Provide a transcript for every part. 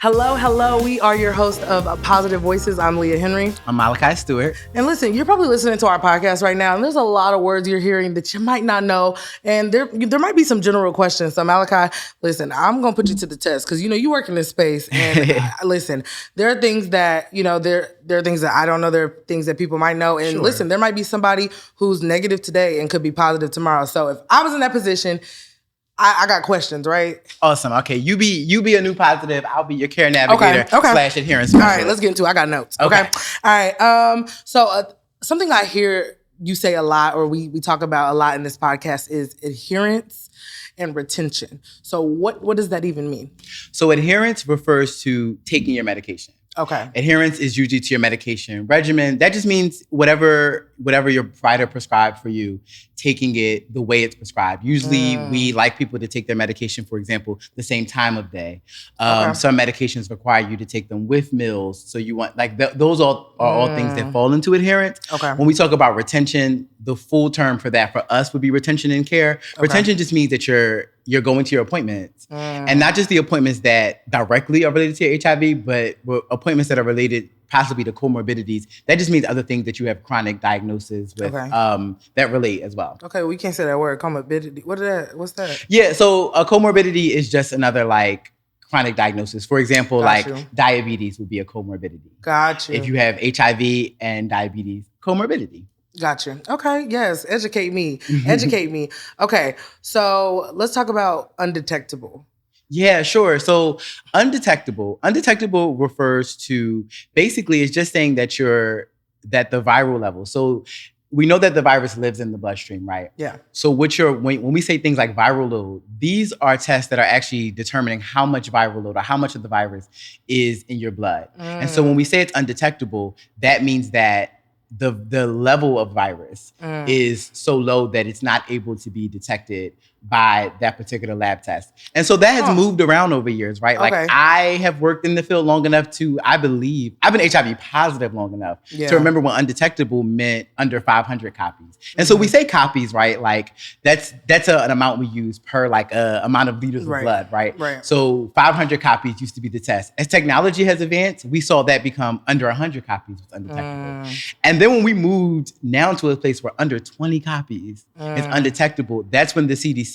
Hello, hello. We are your host of Positive Voices. I'm Leah Henry. I'm Malachi Stewart. And listen, you're probably listening to our podcast right now, and there's a lot of words you're hearing that you might not know, and there might be some general questions. So Malachi, listen, I'm going to put you to the test because, you work in this space, and listen, there are things that, there are things that I don't know. There are things that people might know. And listen, there might be somebody who's negative today and could be positive tomorrow. So if I was in that position, I got questions, right? Awesome. Okay, you be a new positive. I'll be your care navigator / adherence specialist. All right, let's get into it. I got notes. Okay. All right. So something I hear you say a lot, or we talk about a lot in this podcast, is adherence and retention. So what does that even mean? So adherence refers to taking your medication. Okay. Adherence is usually to your medication regimen. That just means whatever your provider prescribed for you, taking it the way it's prescribed. Usually we like people to take their medication, for example, the same time of day. Some medications require you to take them with meals. So you want, those are all things that fall into adherence. Okay. When we talk about retention, the full term for that for us would be retention in care. Okay. Retention just means that you're going to your appointments. And not just the appointments that directly are related to your HIV, but appointments that are related possibly to comorbidities. That just means other things that you have chronic diagnoses with that relate as well. Okay, we can't say that word, comorbidity. What's that? Yeah, so a comorbidity is just another chronic diagnosis. For example, diabetes would be a comorbidity. Gotcha. If you have HIV and diabetes, comorbidity. Gotcha. Okay. Yes. Educate me. Educate me. Okay. So let's talk about undetectable. Yeah, sure. So undetectable refers to, basically it's just saying that the viral level. So we know that the virus lives in the bloodstream, right? Yeah. So when we say things like viral load, these are tests that are actually determining how much viral load or how much of the virus is in your blood. And so when we say it's undetectable, that means that the level of virus is so low that it's not able to be detected by that particular lab test. And so that has moved around over years, right? Okay. I have worked in the field long enough to, I believe, I've been HIV positive long enough to remember when undetectable meant under 500 copies. And so we say copies, right? That's an amount we use per amount of liters of blood, right? Right. So 500 copies used to be the test. As technology has advanced, we saw that become under 100 copies was undetectable. And then when we moved now to a place where under 20 copies is undetectable, that's when the CDC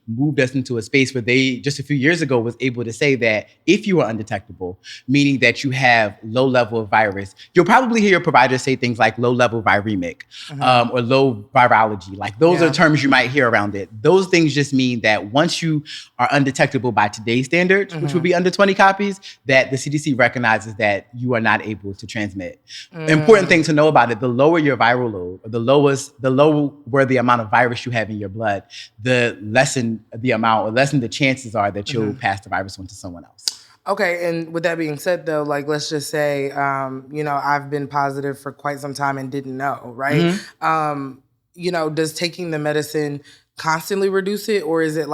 moved us into a space where they, just a few years ago, was able to say that if you are undetectable, meaning that you have low level of virus, you'll probably hear your provider say things like low level viremic or low virology. Those are terms you might hear around it. Those things just mean that once you are undetectable by today's standards, which would be under 20 copies, that the CDC recognizes that you are not able to transmit. Important thing to know about it, the lower your viral load, or the lower the amount of virus you have in your blood, the lessen the chances are that you'll pass the virus on to someone else. Okay, and with that being said, though, let's just say, I've been positive for quite some time and didn't know, right? Does taking the medicine constantly reduce it, or is it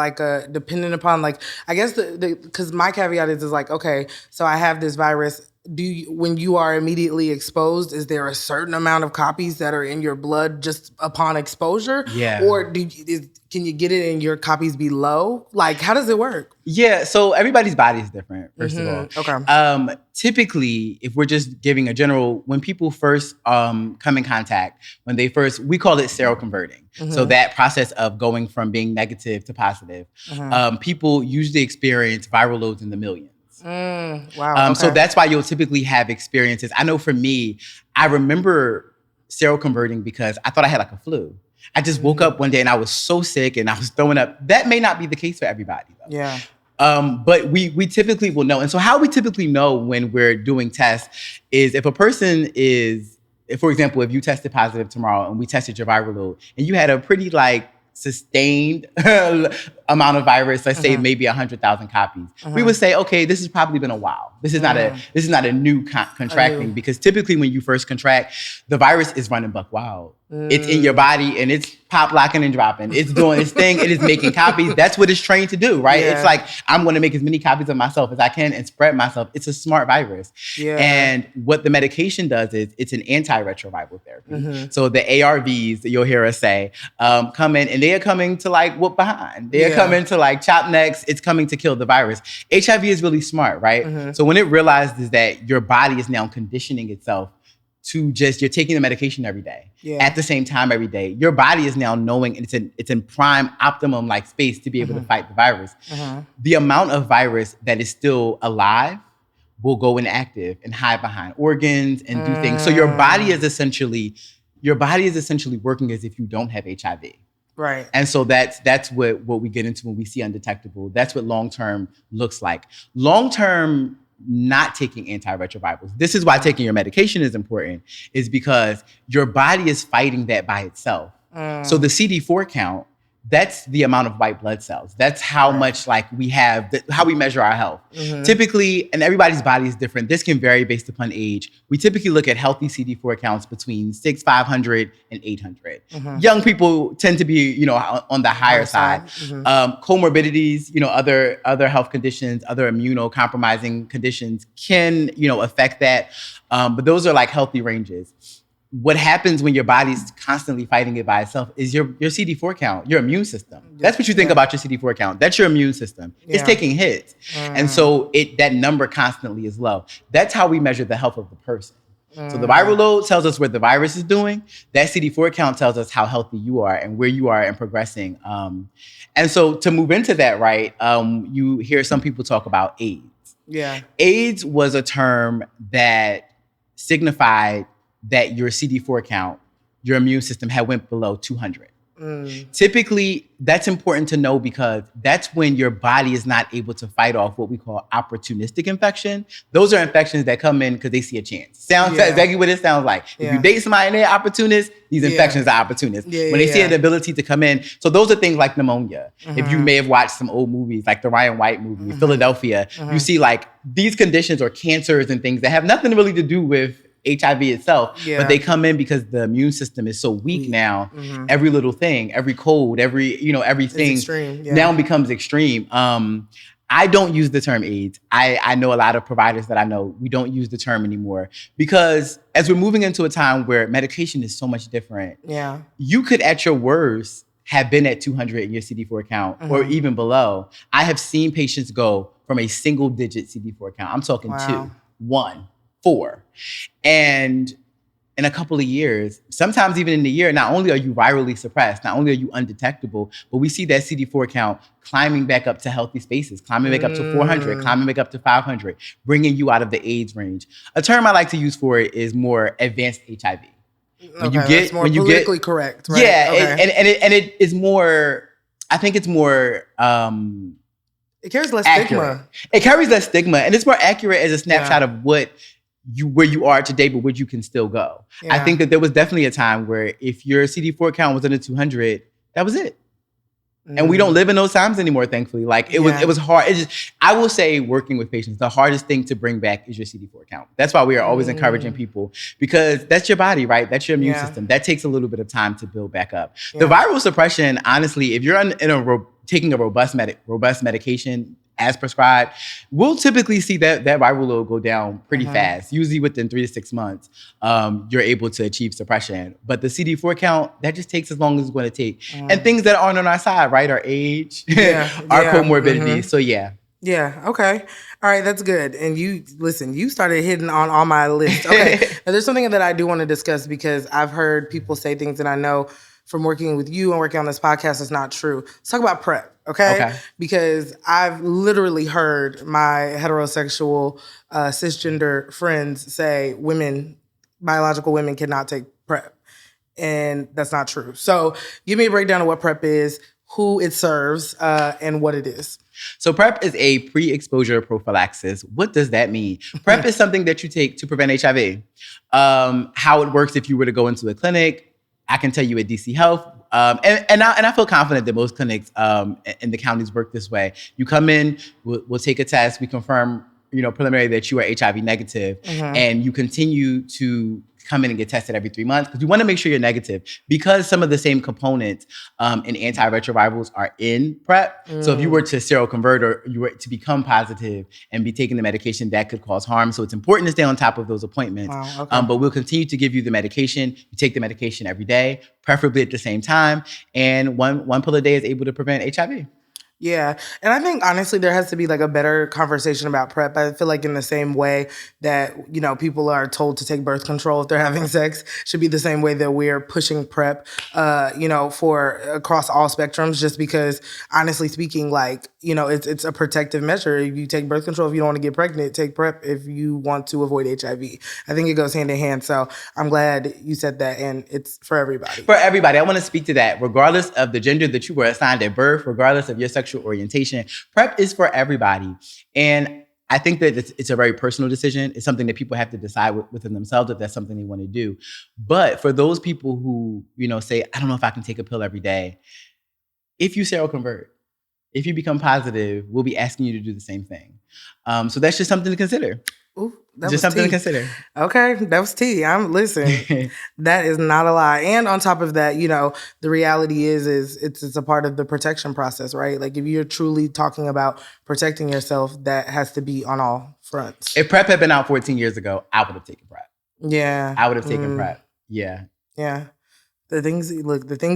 dependent upon I guess because my caveat is okay, so I have this virus. When you are immediately exposed, is there a certain amount of copies that are in your blood just upon exposure? Yeah. Or can you get it and your copies be low? How does it work? Yeah, so everybody's body is different, first of all. Okay. Typically, if we're just giving a general, when people first come in contact, we call it seroconverting. So that process of going from being negative to positive, people usually experience viral loads in the millions. Wow. Okay. So that's why you'll typically have experiences. I know for me, I remember seroconverting because I thought I had a flu. I just woke up one day and I was so sick and I was throwing up. That may not be the case for everybody, though. Yeah. But we typically will know. And so how we typically know when we're doing tests is if a person for example, if you tested positive tomorrow and we tested your viral load and you had a pretty sustained amount of virus, let's say maybe 100,000 copies, we would say, okay, this has probably been a while. This is not a new contracting, because typically when you first contract, the virus is running buck wild. It's in your body and it's pop locking and dropping. It's doing its thing. It is making copies. That's what it's trained to do, right? Yeah. It's like, I'm going to make as many copies of myself as I can and spread myself. It's a smart virus. Yeah. And what the medication does is it's an antiretroviral therapy. So the ARVs that you'll hear us say come in, and they are coming to whoop behind. They are come into like chop necks, it's coming to kill the virus. HIV is really smart, right? So when it realizes that your body is now conditioning itself to just, you're taking the medication every day at the same time every day, your body is now knowing it's in prime optimum like space to be able to fight the virus. The amount of virus that is still alive will go inactive and hide behind organs and do things. So your body is essentially working as if you don't have HIV. Right. And so that's what we get into when we see undetectable. That's what long-term looks like. Long-term not taking antiretrovirals. This is why taking your medication is important, is because your body is fighting that by itself. So the CD4 count, that's the amount of white blood cells. That's how much like we have, how we measure our health. Typically, and everybody's body is different. This can vary based upon age. We typically look at healthy CD4 counts between 500, and 800. Young people tend to be, you know, on the higher side. Comorbidities, you know, other health conditions, other immunocompromising conditions can, you know, affect that. But those are like healthy ranges. What happens when your body's constantly fighting it by itself is your CD4 count, your immune system. That's what you think about your CD4 count. That's your immune system. It's taking hits. And so that number constantly is low. That's how we measure the health of the person. So the viral load tells us what the virus is doing. That CD4 count tells us how healthy you are and where you are in progressing. And so to move into that, right, you hear some people talk about AIDS. AIDS was a term that signified that your CD4 count, your immune system had went below 200. Typically, that's important to know because that's when your body is not able to fight off what we call opportunistic infection. Those are infections that come in because they see a chance. Sounds exactly what it sounds like. If you date somebody and they're opportunist, these infections are opportunists. When they see an ability to come in. So those are things like pneumonia. If you may have watched some old movies, like the Ryan White movie, Philadelphia, you see like these conditions or cancers and things that have nothing really to do with HIV itself, but they come in because the immune system is so weak now. Every little thing, every cold, everything now becomes extreme. I don't use the term AIDS. I know a lot of providers that I know, we don't use the term anymore because as we're moving into a time where medication is so much different, you could at your worst have been at 200 in your CD4 count or even below. I have seen patients go from a single digit CD4 count. I'm talking 2, 1, 4. And in a couple of years, sometimes even in a year, not only are you virally suppressed, not only are you undetectable, but we see that CD4 count climbing back up to healthy spaces, climbing back up to 400, climbing back up to 500, bringing you out of the AIDS range. A term I like to use for it is more advanced HIV. That's more politically correct, right? Yeah, and it is more, I think it's more it carries less accurate. stigma. It carries less stigma, and it's more accurate as a snapshot of where you are today, but where you can still go. I think that there was definitely a time where if your CD4 count was under 200, that was it. And we don't live in those times anymore, thankfully. Like it was hard. I will say, working with patients, the hardest thing to bring back is your CD4 count. That's why we are always encouraging people, because that's your body, right? That's your immune system. That takes a little bit of time to build back up. The viral suppression, honestly, if you're taking a robust medication as prescribed, we'll typically see that viral load go down pretty fast. Usually within 3 to 6 months, you're able to achieve suppression. But the CD4 count, that just takes as long as it's going to take. And things that aren't on our side, right? Our age, our comorbidities. So Yeah, okay. All right, that's good. And you started hitting on all my list. Okay, now there's something that I do want to discuss because I've heard people say things that I know from working with you and working on this podcast is not true. Let's talk about PrEP, okay? Because I've literally heard my heterosexual cisgender friends say biological women cannot take PrEP. And that's not true. So give me a breakdown of what PrEP is, who it serves, and what it is. So PrEP is a pre-exposure prophylaxis. What does that mean? PrEP is something that you take to prevent HIV. How it works if you were to go into a clinic, I can tell you at DC Health, and I feel confident that most clinics in the counties work this way. You come in, we'll take a test, we confirm, preliminary that you are HIV negative, and you continue to come in and get tested every 3 months because we want to make sure you're negative because some of the same components in antiretrovirals are in PrEP. So if you were to seroconvert or you were to become positive and be taking the medication, that could cause harm. So it's important to stay on top of those appointments. Wow, okay. But we'll continue to give you the medication. You take the medication every day, preferably at the same time. And one pill a day is able to prevent HIV. Yeah. And I think honestly there has to be like a better conversation about PrEP. I feel like in the same way that, people are told to take birth control if they're having sex, should be the same way that we're pushing PrEP, for across all spectrums, just because honestly speaking, like, it's a protective measure. If you take birth control, if you don't want to get pregnant, take PrEP if you want to avoid HIV. I think it goes hand in hand. So I'm glad you said that, and it's for everybody. For everybody. I want to speak to that. Regardless of the gender that you were assigned at birth, regardless of your sexual orientation, PrEP is for everybody. And I think that it's a very personal decision. It's something that people have to decide within themselves if that's something they want to do. But for those people who, say, I don't know if I can take a pill every day, if you seroconvert, if you become positive, we'll be asking you to do the same thing. So that's just something to consider. Ooh, just something to consider. Okay, that was tea. Listen, that is not a lie. And on top of that, the reality is it's a part of the protection process, right? Like if you're truly talking about protecting yourself, that has to be on all fronts. If PrEP had been out 14 years ago, I would have taken PrEP. Yeah. I would have taken PrEP. Yeah. Yeah. The things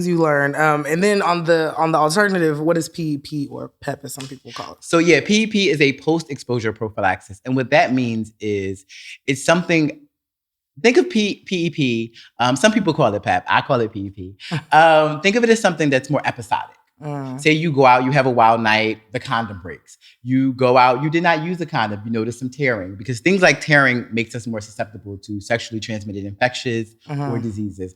you learn. And then on the alternative, what is PEP or PEP as some people call it? So yeah, PEP is a post-exposure prophylaxis. And what that means is it's something, think of PEP. Some people call it PEP. I call it PEP. Think of it as something that's more episodic. Say you go out, you have a wild night, the condom breaks. You go out, you did not use the condom, you notice some tearing, because things like tearing makes us more susceptible to sexually transmitted infections or diseases.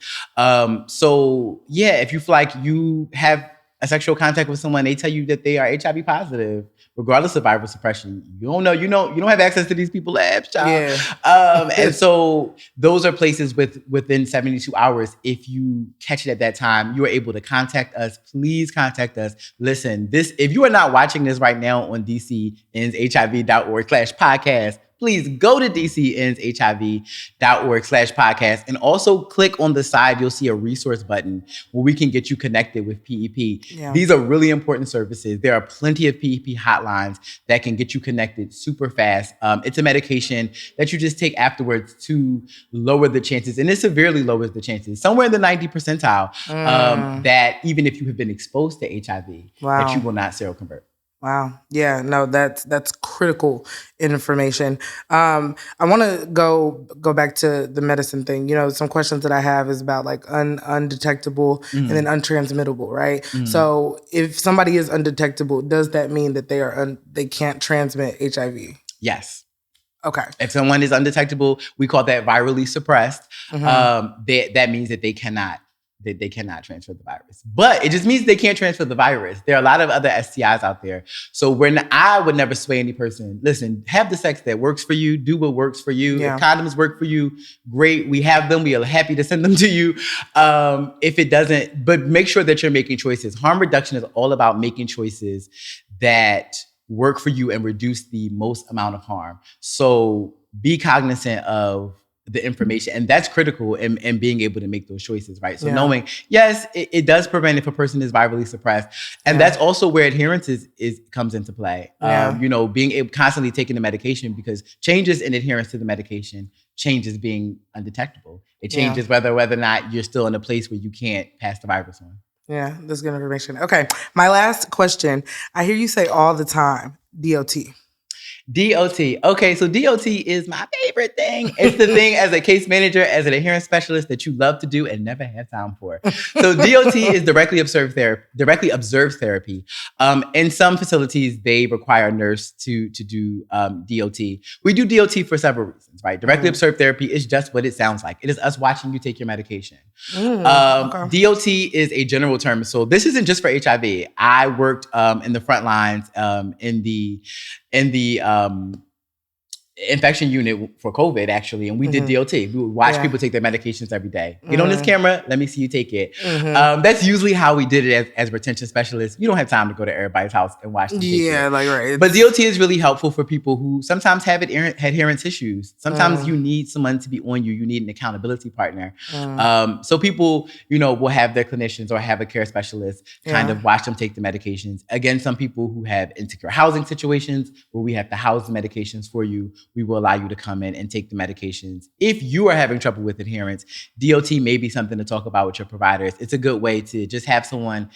So yeah, if you feel like you have a sexual contact with someone, they tell you that they are HIV positive, regardless of viral suppression, you don't have access to these people's labs, child. Yeah. And so those are places within 72 hours. If you catch it at that time, you are able to contact us. Please contact us. Listen, if you are not watching this right now on dcenshiv.org/podcast, please go to dcenshiv.org/podcast and also click on the side. You'll see a resource button where we can get you connected with PEP. Yeah. These are really important services. There are plenty of PEP hotlines that can get you connected super fast. It's a medication that you just take afterwards to lower the chances, and it severely lowers the chances, somewhere in the 90th percentile, that even if you have been exposed to HIV, that you will not seroconvert. Wow. Yeah, no, that's critical information. I want to go back to the medicine thing. Some questions that I have is about like undetectable and then untransmittable, right? So if somebody is undetectable, does that mean that they can't transmit HIV? Yes. Okay. If someone is undetectable, we call that virally suppressed. That means that they cannot transfer the virus. But it just means they can't transfer the virus. There are a lot of other STIs out there. So I would never sway any person. Listen, have the sex that works for you. Do what works for you. Yeah. If condoms work for you, great. We have them. We are happy to send them to you. If it doesn't, but make sure that you're making choices. Harm reduction is all about making choices that work for you and reduce the most amount of harm. So be cognizant of the information, and that's critical in being able to make those choices, right? So knowing, yes, it does prevent if a person is virally suppressed, and that's also where adherence comes into play. Being able constantly taking the medication, because changes in adherence to the medication changes being undetectable. It changes whether or not you're still in a place where you can't pass the virus on. Yeah, that's good information. Okay, my last question. I hear you say all the time, DOT. DOT. Okay, so DOT is my favorite thing. It's the thing as a case manager, as an adherence specialist that you love to do and never have time for. So DOT is directly observed therapy. In some facilities, they require a nurse to do DOT. We do DOT for several reasons, right? Directly observed therapy is just what it sounds like. It is us watching you take your medication. Okay. DOT is a general term. So this isn't just for HIV. I worked in the front lines in the infection unit for COVID, actually, and we did DOT. We would watch people take their medications every day. Get on this camera, let me see you take it. That's usually how we did it as retention specialists. You don't have time to go to everybody's house and watch them take it. Right. But DOT is really helpful for people who sometimes have adherence issues. Sometimes you need someone to be on you. You need an accountability partner. So people, will have their clinicians or have a care specialist kind of watch them take the medications. Again, some people who have insecure housing situations where we have to house the medications for you, we will allow you to come in and take the medications. If you are having trouble with adherence, DOT may be something to talk about with your providers. It's a good way to just have someone,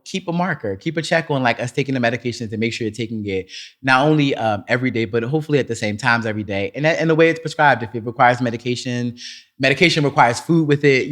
keep a marker, keep a check on like us taking the medications and make sure you're taking it not only every day, but hopefully at the same times every day. And the way it's prescribed, if it requires medication requires food with it,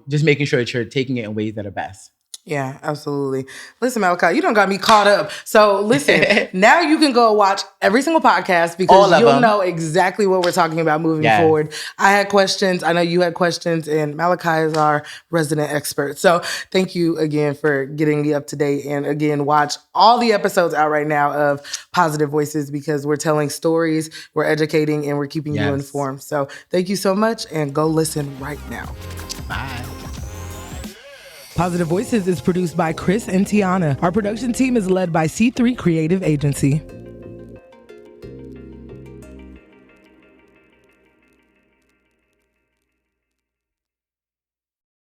just making sure that you're taking it in ways that are best. Yeah, absolutely. Listen, Malachi, you done got me caught up. So listen, now you can go watch every single podcast because you'll know exactly what we're talking about moving forward. I had questions. I know you had questions, and Malachi is our resident expert. So thank you again for getting me up to date. And again, watch all the episodes out right now of Positive Voices because we're telling stories, we're educating, and we're keeping you informed. So thank you so much, and go listen right now. Bye. Positive Voices is produced by Chris and Tiana. Our production team is led by C3 Creative Agency.